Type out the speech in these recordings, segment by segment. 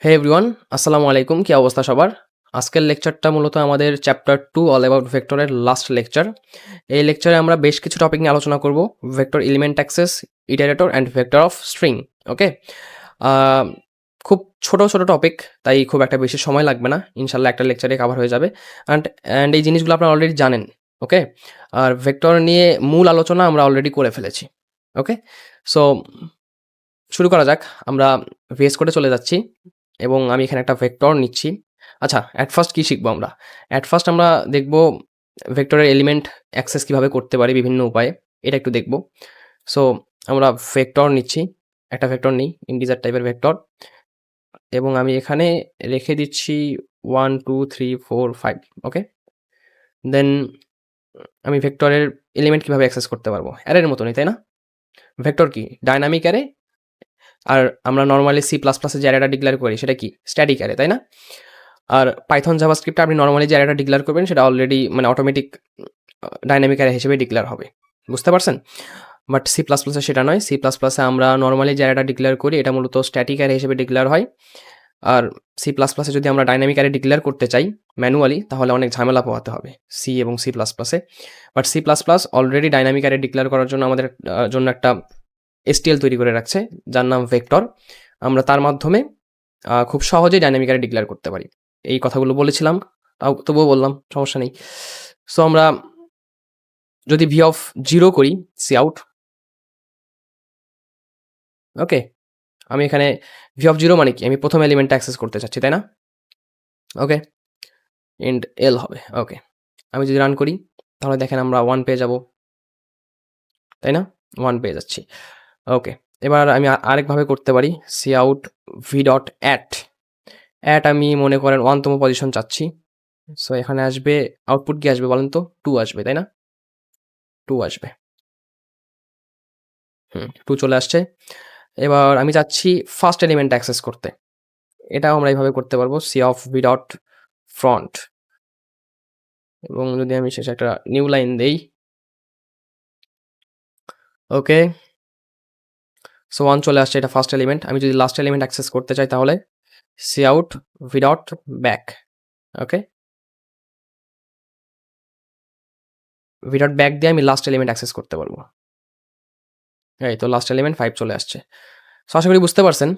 হে everyone, আসসালামু আলাইকুম। কি অবস্থা সবার? আজকের লেকচারটা মূলত আমাদের চ্যাপ্টার 2 অল অ্যাবাউট ভেক্টরের লাস্ট লেকচার। এই লেকচারে আমরা বেশ কিছু টপিক নিয়ে আলোচনা করব। Vector element access, iterator and vector of string. Okay? আ খুব ছোট, ছোট টপিক, তাই খুব একটা বেশি সময় লাগবে না। ইনশাআল্লাহ একটা লেকচারে কভার হয়ে যাবে। অ্যান্ড এই জিনিসগুলো আপনারা অলরেডি জানেন। ওকে? আর ভেক্টর নিয়ে মূল আলোচনা আমরা অলরেডি করে ফেলেছি। ওকে? সো শুরু করা যাক। আমরা VS কোডে চলে যাচ্ছি এবং আমি এখানে একটা ভেক্টর নিচ্ছি। আচ্ছা, এট ফার্স্ট কি শিখবো আমরা? এট ফার্স্ট আমরা দেখব ভেক্টরের এলিমেন্ট অ্যাক্সেস কিভাবে করতে পারি বিভিন্ন উপায়ে। এটা একটু দেখব। সো আমরা ভেক্টর নিচ্ছি। একটা ভেক্টর নিই, ইন্টিজার টাইপের ভেক্টর এবং আমি এখানে রেখে দিচ্ছি 1, 2, 3, 4, 5 ওকে? দেন আমি ভেক্টরের এলিমেন্ট কিভাবে অ্যাক্সেস করতে পারবো? অ্যারের মতনই, তাই না? ভেক্টর কি? Dynamic array. আর আমরা নরমালি সি প্লাস প্লাসে যে অ্যারেটা ডিক্লেয়ার করি সেটা কি? স্ট্যাটিক অ্যারে, তাই না? আর পাইথন জাভাস্ক্রিপ্টে আপনি নরমালি যে অ্যারেটা ডিক্লেয়ার করবেন সেটা অলরেডি মানে অটোমেটিক ডায়নামিক অ্যারে হিসেবে ডিক্লেয়ার হবে। বুঝতে পারছেন? বাট সি প্লাস প্লাসে সেটা নয়। সি প্লাস প্লাসে আমরা নরমালি যে অ্যারেটা ডিক্লেয়ার করি এটা মূলত স্ট্যাটিক অ্যারে হিসেবে ডিক্লেয়ার হয়। আর সি প্লাস প্লাসে যদি আমরা ডায়নামিক অ্যারে ডিক্লেয়ার করতে চাই ম্যানুয়ালি তাহলে অনেক ঝামেলা পোহাতে হবে সি এবং সি প্লাস প্লাসে। But C plus plus already dynamic array declare করার জন্য আমাদের জন্য একটা STL তৈরি করে রাখছে যার নাম ভেক্টর। আমরা তার মাধ্যমে খুব সহজেই ডায়নামিক অ্যারে ডিক্লেয়ার করতে পারি। এই কথাগুলো বলেছিলাম, তাও তবুও বললাম, সমস্যা নেই। সো আমরা যদি ভি অফ 0 করি, সি আউট, ওকে? আমি এখানে ভি অফ 0 মানে কি? আমি প্রথম এলিমেন্টটা অ্যাক্সেস করতে চাচ্ছি, তাই না? ওকে? ইন্ট এল হবে, ওকে। আমি যদি রান করি তাহলে দেখেন আমরা 1 পেয়ে যাব, তাই না? 1 পেয়ে যাচ্ছি। ওকে। এবার আমি আরেকভাবে করতে পারি, C out V dot at. At আমি মনে করেন 1 তম পজিশন চাচ্ছি। সো এখানে আসবে আউটপুট কি আসবে বলেন তো? 2 আসবে, তাই না? 2 আসবে। 2 চলে আসছে। এবার আমি চাচ্ছি ফার্স্ট এলিমেন্ট অ্যাক্সেস করতে। এটাও আমরা এইভাবে করতে পারবো। C of V dot front এবং যদি আমি শেষে একটা নিউ লাইন দেই, ওকে? সো 1 চলে আসছে, এটা ফার্স্ট এলিমেন্ট। আমি যদি লাস্ট এলিমেন্ট অ্যাক্সেস করতে চাই তাহলে C out V dot back, okay? V dot back দিয়ে আমি লাস্ট এলিমেন্ট অ্যাক্সেস করতে পারবো। এই তো লাস্ট এলিমেন্ট 5 চলে আসছে। সো আশা করি বুঝতে পারছেন।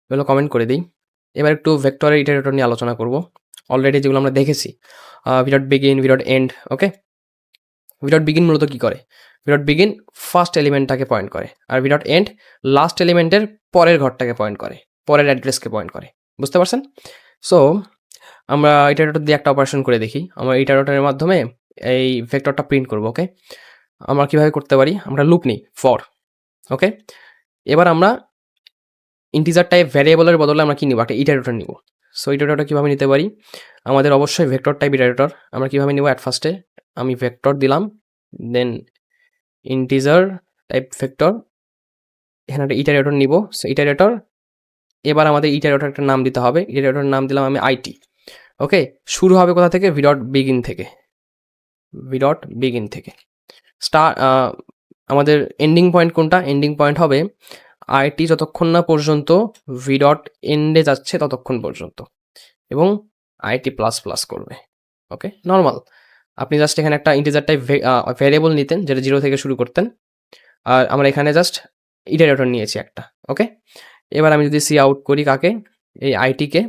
এগুলো কমেন্ট করে দিই। এবার একটু ভেক্টরের ইটারেটর নিয়ে আলোচনা করব। অলরেডি যেগুলো আমরা দেখেছি, V dot begin, V dot end, okay? V dot begin মূলত কি করে? ভি ডট বিগিন ফার্স্ট এলিমেন্টটাকে পয়েন্ট করে। আর ভি ডট এন্ড লাস্ট এলিমেন্টের পরের ঘরটাকে পয়েন্ট করে। পরের অ্যাড্রেসকে পয়েন্ট করে। বুঝতে পারছেন? সো আমরা ইটারেটর দিয়ে একটা অপারেশন করে দেখি। আমরা ইটারেটরের মাধ্যমে এই ভেক্টরটা প্রিন্ট করব, ওকে? আমরা কিভাবে করতে পারি? আমরা লুপ নিই ফর, ওকে? এবার আমরা ইন্টিজার টাইপ ভ্যারিয়েবলের বদলে আমরা কি নিব? একটা ইটারেটর নিব। সো ইটারেটর কিভাবে নিতে পারি? আমাদের অবশ্যই ভেক্টর টাইপ ইটারেটর। আমরা কিভাবে নিব? এট ফার্স্টে আমি ভেক্টর দিলাম, দেন ইন্টিজার টাইপ ভেক্টর, এখানে একটা ইটারেটর নিব। সো ইটারেটর, এবার আমাদের ইটারেটর একটা নাম দিতে হবে। ইটারেটরের নাম দিলাম আমি আইটি, ওকে? শুরু হবে কোথা থেকে? ভি ডট বিগিন থেকে। ভি ডট বিগিন থেকে। আমাদের এন্ডিং পয়েন্ট কোনটা? এন্ডিং পয়েন্ট হবে আইটি যতক্ষণ না পর্যন্ত ভি ডট এন্ডে যাচ্ছে ততক্ষণ পর্যন্ত এবং আইটি প্লাস প্লাস করবে, ওকে? নর্মাল। আপনি জাস্ট এখানে একটা ইন্টিজার টাইপ ভ্যারিয়েবল নিতেন যেটা 0 থেকে শুরু করতেন। আর আমরা এখানে জাস্ট ইটারেটর নিয়েছি একটা, ওকে? এবার আমি যদি সি আউট করি কাকে? এই আইটিকে।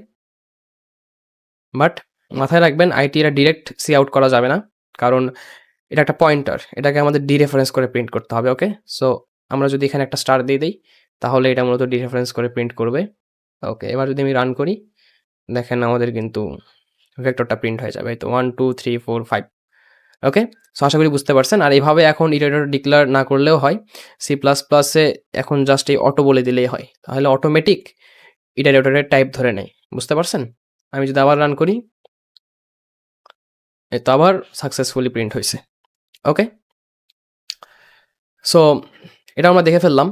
বাট মাথায় রাখবেন আইটি এটা ডিরেক্ট সি আউট করা যাবে না, কারণ এটা একটা পয়েন্টার, এটাকে আমাদের ডিরেফারেন্স করে প্রিন্ট করতে হবে, ওকে? সো আমরা যদি এখানে একটা স্টার দিয়ে দিই তাহলে এটা মূলত ডিরেফারেন্স করে প্রিন্ট করবে, ওকে? এবার যদি আমি রান করি দেখেন আমাদের কিন্তু ভেক্টরটা প্রিন্ট হয়ে যাবে। তো 1, 2, 3, 4, 5, ওকে? সো আশা করি বুঝতে পারছেন। আর এইভাবে এখন ইটারেটর ডিক্লেয়ার না করলেও হয়। সি প্লাস প্লাসে এখন জাস্ট এই অটো বলে দিলেই হয়, তাহলে অটোমেটিক ইটারেটরের টাইপ ধরে নেয়। বুঝতে পারছেন? আমি যদি আবার রান করি, এই তো আবার সাকসেসফুলি প্রিন্ট হয়েছে, ওকে? সো এটা আমরা দেখে ফেললাম।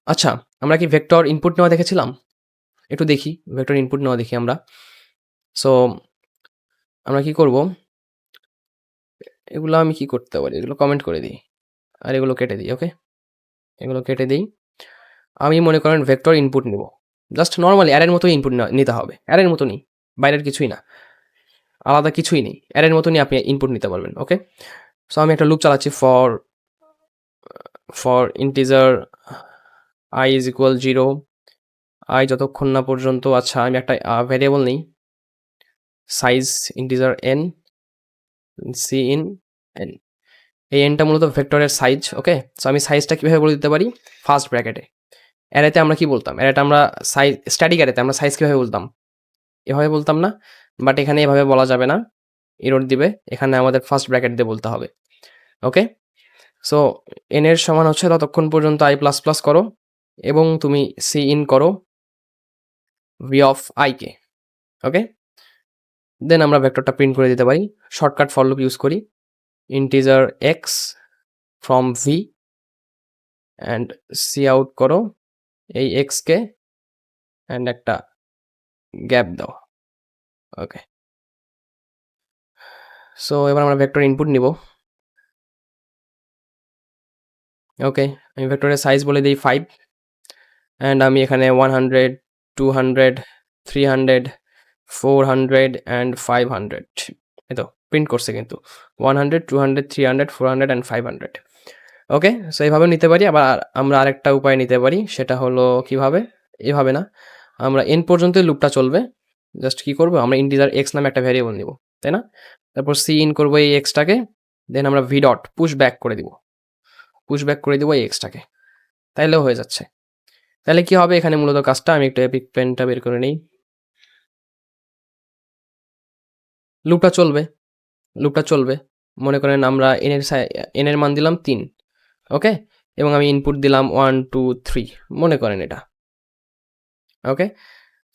আচ্ছা, আমরা কি ভেক্টর ইনপুট নেওয়া দেখেছিলাম? একটু দেখি, ভেক্টর ইনপুট নেওয়া দেখি আমরা। সো আমরা কি করব? এগুলো আমি কি করতে পারি? এগুলো কমেন্ট করে দিই। আর এগুলো কেটে দিই, ওকে? এগুলো কেটে দিই। আমি মনে করেন ভেক্টর ইনপুট নিব, জাস্ট নর্মালি অ্যারের মতোই ইনপুট নিতে হবে, অ্যারের মতনই, বাইরের কিছুই না, আলাদা কিছুই নেই, অ্যারের মতনই আপনি ইনপুট নিতে পারবেন। ওকে, সো আমি একটা লুপ চালাচ্ছি for integer I is equal 0, I যতক্ষণ না পর্যন্ত, আচ্ছা আমি একটা ভ্যারিয়েবল নিই, size integer N, C in N, এই এনটা মূলত ভেক্টরের সাইজ। ওকে, সো আমি সাইজটা কীভাবে বলে দিতে পারি, ফার্স্ট ব্র্যাকেটে। অ্যারেতে আমরা কি বলতাম, অ্যারেতে আমরা সাইজ, স্ট্যাটিক অ্যারেতে আমরা সাইজ কীভাবে বলতাম, এভাবে বলতাম না, বাট এখানে এভাবে বলা যাবে না, এরর দিবে, এখানে আমাদের ফার্স্ট ব্র্যাকেট দিয়ে বলতে হবে। ওকে, সো এন এর সমান হচ্ছে ততক্ষণ পর্যন্ত আই প্লাস প্লাস করো এবং তুমি সি ইন করো ভি অফ আইকে। ওকে, দেন আমরা ভেক্টরটা প্রিন্ট করে দিতে পারি, শর্টকাট ফর লুপ ইউজ করি, integer X from V and C out করো এই এক্সকে অ্যান্ড একটা গ্যাপ দাও। ওকে, সো এবার আমরা ভেক্টর ইনপুট নিব। ওকে, আমি ভেক্টরের সাইজ বলে দিই 5 অ্যান্ড আমি এখানে 100, 200, 300, 400 অ্যান্ড 500, এই তো প্রিন্ট করছে কিন্তু 100, 200, 300, 400 অ্যান্ড 500। ওকে, সো এইভাবে নিতে পারি। আবার আমরা আরেকটা উপায় নিতে পারি, সেটা হলো কিভাবে, এভাবে না, আমরা এন পর্যন্ত লুপটা চলবে, জাস্ট কি করবো, আমরা ইন্টিজার এক্স নামে একটা ভ্যারিয়েবল নিব, তাই না, তারপর সি ইন করবো এই এক্সটাকে, দেন আমরা ভি ডট পুশ ব্যাক করে দিব, এই এক্সটাকে, তাইলেও হয়ে যাচ্ছে। তাহলে কি হবে এখানে মূলত কাজটা, আমি একটু এপিক পেনটা বের করে নিই, লুপটা চলবে, মনে করেন আমরা এন এর মান দিলাম 3, ওকে, এবং আমি ইনপুট দিলাম 1 2 3, মনে করেন এটা। ওকে,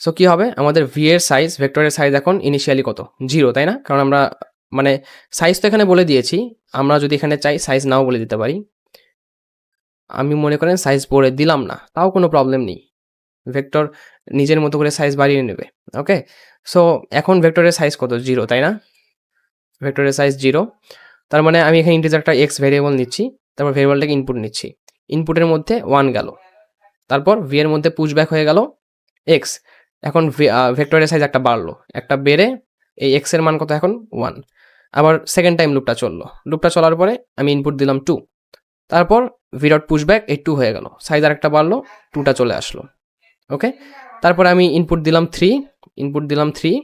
সো কি হবে, আমাদের ভি এর সাইজ, ভেক্টরের সাইজ এখন ইনিশিয়ালি কত, 0, তাই না, কারণ আমরা মানে সাইজ তো এখানে বলে দিয়েছি, আমরা যদি এখানে চাই সাইজ নাও বলে দিতে পারি, আমি মনে করেন সাইজ বলে দিলাম না, তাও কোনো প্রবলেম নেই, ভেক্টর নিজের মতো করে সাইজ বাড়িয়ে নেবে। ওকে, সো এখন ভেক্টরের সাইজ কত, 0, তাই না, ভেক্টরের সাইজ 0, তার মানে আমি এখানে ইন্টিজারটা এক্স ভেরিয়েবল নিচ্ছি, তারপর ভেরিয়েবলটাকে ইনপুট নিচ্ছি, ইনপুটের মধ্যে 1 গেল, তারপর ভি এর মধ্যে পুশব্যাক হয়ে গেল এক্স, এখন ভেক্টরের সাইজ একটা বাড়লো, একটা বেড়ে এই এক্স এর মান কত এখন 1, আবার সেকেন্ড টাইম লুপটা চলার পরে আমি ইনপুট দিলাম 2, তারপর ভি ডট পুশব্যাক এই 2 হয়ে গেল, সাইজ আর একটা বাড়লো, 2টা চলে আসলো। ওকে, তারপরে আমি ইনপুট দিলাম 3,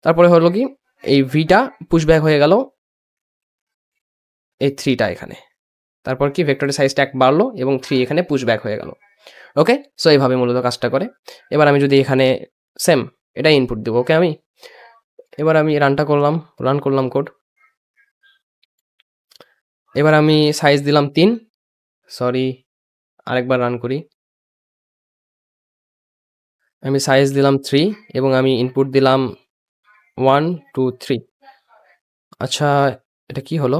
তারপরে হলো কি এই ভিটা পুশব্যাক হয়ে গেল এই 3টা এখানে, তারপর কি ভেক্টরের সাইজটা 1 বাড়লো এবং 3 এখানে পুশব্যাক হয়ে গেল। ওকে, সো এইভাবে মূলত কাজটা করে। এবার আমি যদি এখানে সেম এটা ইনপুট দেবো, ওকে, এবার আমি রান করলাম কোড, এবার আমি সাইজ দিলাম 3, সরি আরেকবার রান করি, আমি সাইজ দিলাম 3 এবং আমি ইনপুট দিলাম 1 2 3। আচ্ছা, এটা কি হলো,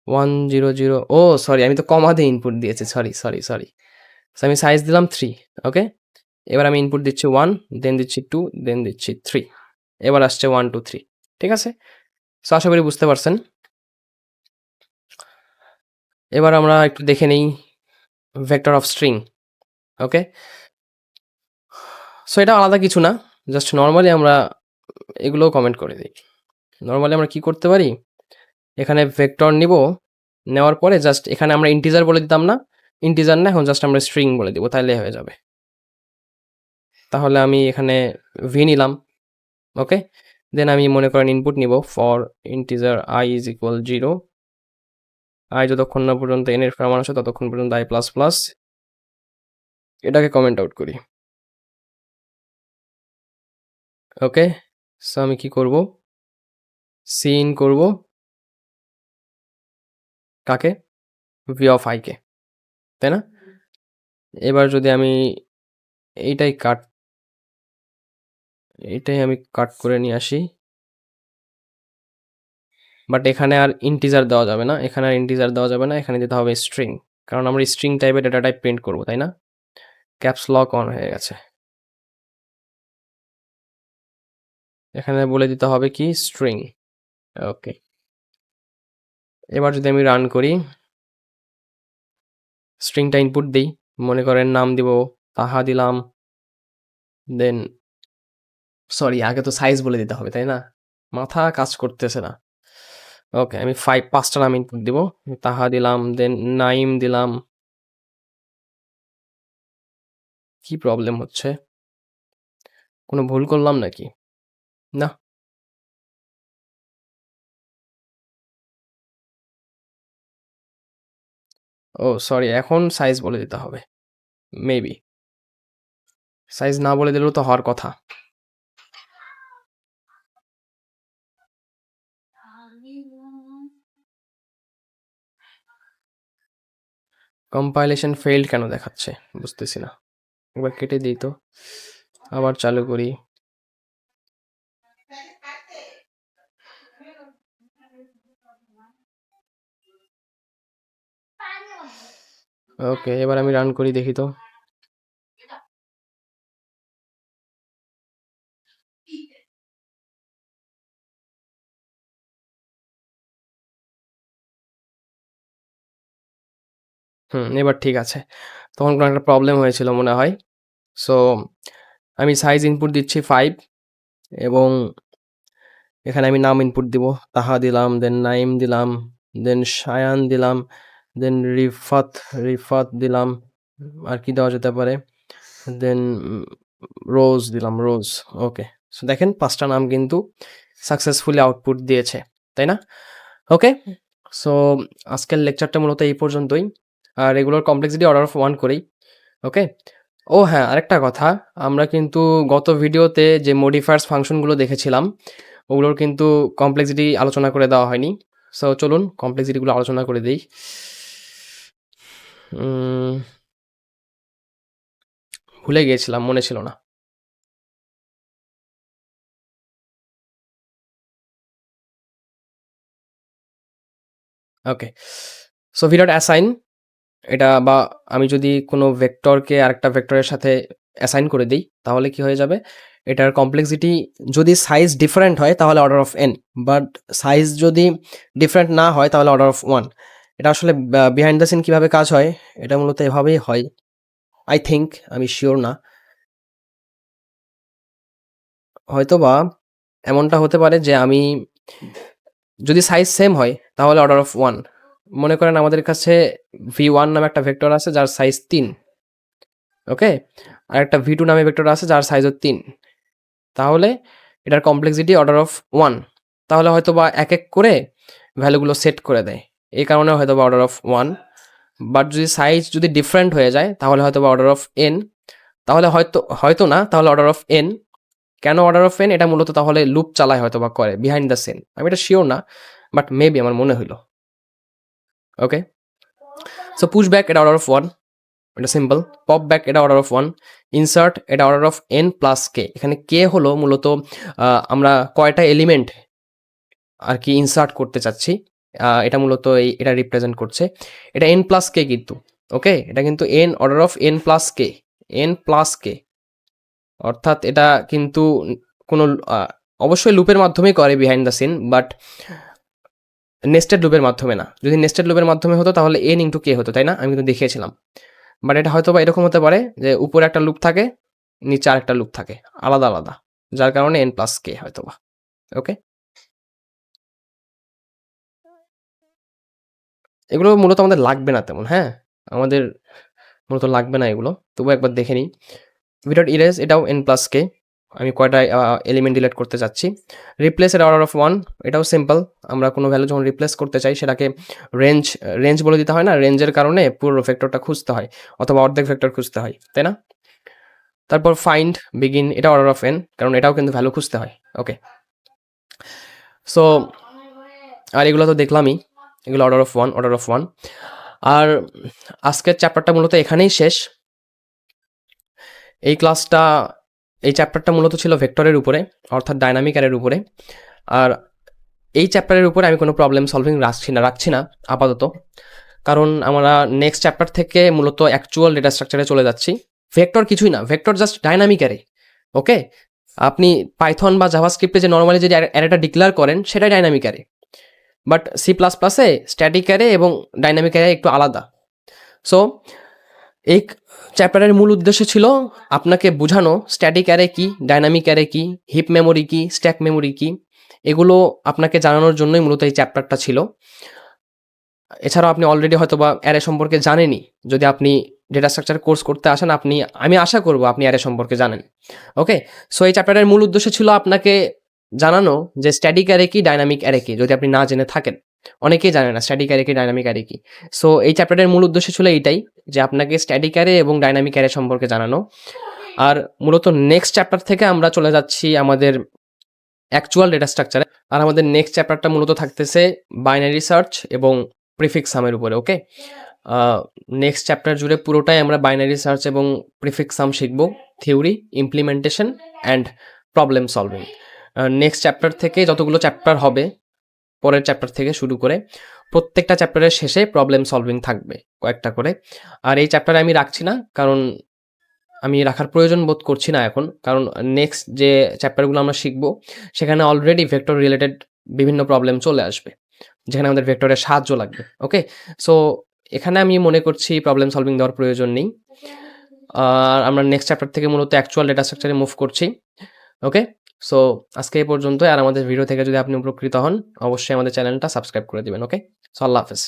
1 0 0, ও সরি, আমি তো কমা দিয়ে ইনপুট দিয়েছি, সরি, সো আমি সাইজ দিলাম 3। ওকে, এবার আমি ইনপুট দিচ্ছি 1, দেন দিচ্ছি 2, দেন দিচ্ছি 3, এবার আসছে 1 2 3। ঠিক আছে, সো আশা করি বুঝতে পারছেন। এবার আমরা একটু দেখে নেই vector of string. Okay, so এটা আলাদা কিছু না, জাস্ট নর্মালি আমরা এগুলোও কমেন্ট করে দিই। নর্মালি আমরা কি করতে পারি, এখানে ভেক্টর নিব, নেওয়ার পরে জাস্ট এখানে আমরা ইন্টিজার বলে দিতাম না, ইন্টিজার না, এখন জাস্ট আমরা স্ট্রিং বলে দিব, তাহলে হয়ে যাবে। তাহলে আমি এখানে ভি নিলাম, ওকে, দেন আমি মনে করেন ইনপুট নিব for integer I is equal 0, I যতক্ষণ না পর্যন্ত এন এর সমান আসে ততক্ষণ পর্যন্ত আই প্লাস প্লাস, এটাকে কমেন্ট আউট করি। ওকে, সো আমি কি করব, সি ইন করব কাকে, ভি অফ আইকে, তাই না, এবার যদি আমি এইটাই আমি কাট করে নিয়ে আসি, বাট এখানে আর ইন্টিজার দেওয়া যাবে না, এখানে দিতে হবে স্ট্রিং, কারণ আমরা স্ট্রিং টাইপের ডেটা টাইপ প্রিন্ট করবো, তাই না, ক্যাপস লক অন হয়ে গেছে, এখানে বলে দিতে হবে কি স্ট্রিং। ওকে, এবার যদি আমি রান করি, স্ট্রিংটা ইনপুট দিই, মনে করেন নাম দিব, তাহা দিলাম, দেন সরি আগে তো সাইজ বলে দিতে হবে, তাই না? মাথা কাজ করতেছে না। ওকে, আমি 5টা নাম ইনপুট দিব। তাহা দিলাম, দেন নাইম দিলাম। কি প্রবলেম হচ্ছে? কোনো ভুল করলাম নাকি? না। ও সরি, এখন সাইজ বলে দিতে হবে। মেবি। সাইজ না বলে দিলেও তো হওয়ার কথা। কম্পাইলেশন ফেইল্ড কেন দেখাচ্ছে? বুঝতেছি না। একবার কেটে দিই তো। আবার চালু করি। ওকে, এবার আমি রান করি দেখি তো। এবার ঠিক আছে। তখন কোনো একটা প্রবলেম হয়েছিল মনে হয়। সো আমি সাইজ ইনপুট দিচ্ছি 5 এবং এখানে আমি নাম ইনপুট দিব। তাহা দিলাম, দেন নাইম দিলাম, দেন শায়ান দিলাম, দেন রিফাত দিলাম। আর কি দেওয়া যেতে পারে? দেন রোজ দিলাম, রোজ। ওকে। সো দেখেন 5টা নাম কিন্তু সাকসেসফুলি আউটপুট দিয়েছে, তাই না? ওকে। সো আজকের লেকচারটা মূলত এই পর্যন্তই। আর এগুলোর কমপ্লেক্সিটি অর্ডার অফ 1 করেই। ওকে। ও হ্যাঁ, আরেকটা কথা, আমরা কিন্তু গত ভিডিওতে যে মডিফায়ার্স ফাংশনগুলো দেখেছিলাম ওগুলোর কিন্তু কমপ্লেক্সিটি আলোচনা করে দেওয়া হয়নি। সো চলুন কমপ্লেক্সিটিগুলো আলোচনা করে দিই। ভুলে গিয়েছিলাম, মনে ছিল না। ওকে। সো ভি ডট অ্যাসাইন, এটা বা আমি যদি কোনো ভেক্টরকে আরেকটা ভেক্টরের সাথে অ্যাসাইন করে দিই তাহলে কি হয়ে যাবে? এটার কমপ্লেক্সিটি যদি সাইজ ডিফারেন্ট হয় তাহলে order of n, but size যদি ডিফারেন্ট না হয় তাহলে অর্ডার অফ 1। এটা আসলে বিহাইন্ড দ্য সিন কিভাবে কাজ হয় এটা মূলত এভাবেই হয়, আই থিঙ্ক, আমি শিওর না। হয়তোবা এমনটা হতে পারে যে আমি যদি সাইজ সেম হয় তাহলে অর্ডার অফ 1। মনে করেন আমাদের কাছে v1 নামে একটা ভেক্টর আছে যার সাইজ 3, ওকে, আর একটা v2 নামে ভেক্টর আছে যার সাইজও 3। তাহলে এটার কমপ্লেক্সিটি অর্ডার অফ 1। তাহলে হয়তোবা এক এক করে ভ্যালুগুলো সেট করে দেয়, এই কারণে হয়তোবা অর্ডার অফ 1। বাট যদি সাইজ যদি ডিফারেন্ট হয়ে যায় তাহলে হয়তোবা অর্ডার অফ n। তাহলে হয়তো না, তাহলে অর্ডার অফ n। কেন অর্ডার অফ n? এটা মূলত তাহলে লুপ চালায় হয়তোবা করে বিহাইন্ড দ্য সিন, আমি এটা শিওর না, বাট মেবি আমার মনে হইলো। ওকে। সো পুশ ব্যাক এটা অর্ডার অফ 1, এটা সিম্পল। পপ ব্যাক এটা অর্ডার অফ 1। ইনসার্ট এটা অর্ডার অফ n প্লাস কে। এখানে কে হলো মূলত আমরা কয়টা এলিমেন্ট আর কি ইনসার্ট করতে চাচ্ছি, এটা মূলত এটা রিপ্রেজেন্ট করছে। এটা n প্লাস কে কিন্তু, ওকে, এটা কিন্তু n order of n plus K, n plus K. অর্থাৎ এটা কিন্তু কোনো অবশ্যই লুপের মাধ্যমেই করে behind the scene, but nested লুপের মাধ্যমে না। যদি নেস্টেড লুপের মাধ্যমে হতো তাহলে n ইন্টু কে হতো, তাই না? আমি কিন্তু দেখিয়েছিলাম। বাট এটা হয়তো বা এরকম হতে পারে যে উপরে একটা লুপ থাকে, নিচে আরেকটা লুপ থাকে, আলাদা আলাদা, যার কারণে n প্লাস কে হয়তো বা। ওকে। এগুলো মূলত আমাদের লাগবে না তেমন, হ্যাঁ? আমাদের মূলত লাগবে না এগুলো। তবুও একবার দেখে নিই। উইথআউট ইরেজ এটাও n প্লাস কে। আমি কয়টা এলিমেন্ট ডিলিট করতে চাচ্ছি। রিপ্লেস এর অর্ডার অফ 1, এটাও সিম্পল। আমরা কোনো ভ্যালু যখন রিপ্লেস করতে চাই সেটাকে রেঞ্জ রেঞ্জ বলে দিতে হয় না? রেঞ্জের কারণে পুরো ভেক্টরটা খুঁজতে হয় অথবা অর্ধেক ভেক্টর খুঁজতে হয়, তাই না? তারপর ফাইন্ড বিগিন এটা অর্ডার অফ n, কারণ এটাও কিন্তু ভ্যালু খুঁজতে হয়। ওকে। সো আর এগুলো তো দেখলামই, এগুলো অর্ডার অফ 1, অর্ডার অফ 1। আর আজকের চ্যাপ্টারটা মূলত এখানেই শেষ। এই ক্লাসটা, এই চ্যাপ্টারটা মূলত ছিল ভেক্টরের উপরে, অর্থাৎ ডাইনামিক অ্যারের উপরে। আর এই চ্যাপ্টারের উপরে আমি কোনো প্রবলেম সলভিং রাখছি না আপাতত, কারণ আমরা নেক্সট চ্যাপ্টার থেকে মূলত অ্যাকচুয়াল ডেটা স্ট্রাকচারে চলে যাচ্ছি। ভেক্টর কিছুই না, ভেক্টর জাস্ট ডাইনামিক অ্যারে। ওকে। আপনি পাইথন বা জাভাস্ক্রিপ্টে যে নর্মালি যে অ্যারেটা ডিক্লেয়ার করেন সেটাই dynamic array, but C plus প্লাসে স্ট্যাটিক অ্যারে এবং ডাইনামিক অ্যারে একটু আলাদা। সো এই চ্যাপ্টারের মূল উদ্দেশ্য ছিল আপনাকে বোঝানো স্ট্যাটিক অ্যারে কি, ডাইনামিক অ্যারে কি, হিপ মেমোরি কি, স্ট্যাক মেমোরি কি, এগুলো আপনাকে জানানোর জন্যই মূলত এই চ্যাপ্টারটা ছিল। এছাড়াও আপনি অলরেডি হয়তোবা অ্যারে সম্পর্কে জানেনই। যদি আপনি ডেটা স্ট্রাকচার কোর্স করতে আসেন, আমি আশা করব আপনি অ্যারে সম্পর্কে জানেন। ওকে? সো এই চ্যাপ্টারের মূল উদ্দেশ্য ছিল আপনাকে জানানো যে স্ট্যাটিক অ্যারে কি, ডাইনামিক অ্যারে কি, যদি আপনি না জেনে থাকেন। অনেকেই জানে না স্ট্যাটিক অ্যারে কি, ডাইনামিক অ্যারে কি। সো এই চ্যাপ্টারের মূল উদ্দেশ্য ছিল এইটাই, যে আপনাকে স্ট্যাটিক অ্যারে এবং ডাইনামিক অ্যারে সম্পর্কে জানানো। আর মূলত নেক্সট চ্যাপ্টার থেকে আমরা চলে যাচ্ছি আমাদের অ্যাকচুয়াল ডেটা স্ট্রাকচারে। আর আমাদের নেক্সট চ্যাপ্টারটা মূলত থাকতেছে বাইনারি সার্চ এবং প্রিফিক্স সামের উপরে। ওকে? নেক্সট চ্যাপ্টার জুড়ে পুরোটাই আমরা বাইনারি সার্চ এবং প্রিফিক্স সাম শিখব, theory, implementation and problem solving. Next chapter থেকে যতগুলো চ্যাপ্টার হবে, পরের চ্যাপ্টার থেকে শুরু করে প্রত্যেকটা চ্যাপ্টারের শেষে প্রবলেম সলভিং থাকবে কয়েকটা করে। আর এই চ্যাপ্টারে আমি রাখছি না, কারণ আমি রাখার প্রয়োজন বোধ করছি না এখন। কারণ নেক্সট যে চ্যাপ্টারগুলো আমরা শিখব, সেখানে অলরেডি ভেক্টর রিলেটেড বিভিন্ন প্রবলেম চলে আসবে, যেখানে আমাদের ভেক্টরের সাহায্য লাগবে। ওকে? সো এখানে আমি মনে করছি প্রবলেম সলভিং দেওয়ার প্রয়োজন নেই। আর আমরা নেক্সট চ্যাপ্টার থেকে মূলত অ্যাকচুয়াল ডেটা স্ট্রাকচারে মুভ করছি। ওকে? সো আজকে এই পর্যন্তই। আর আমাদের ভিডিও থেকে যদি আপনি উপকৃত হন, অবশ্যই আমাদের চ্যানেলটা সাবস্ক্রাইব করে দিবেন। ওকে? সো আল্লাহ হাফেজ।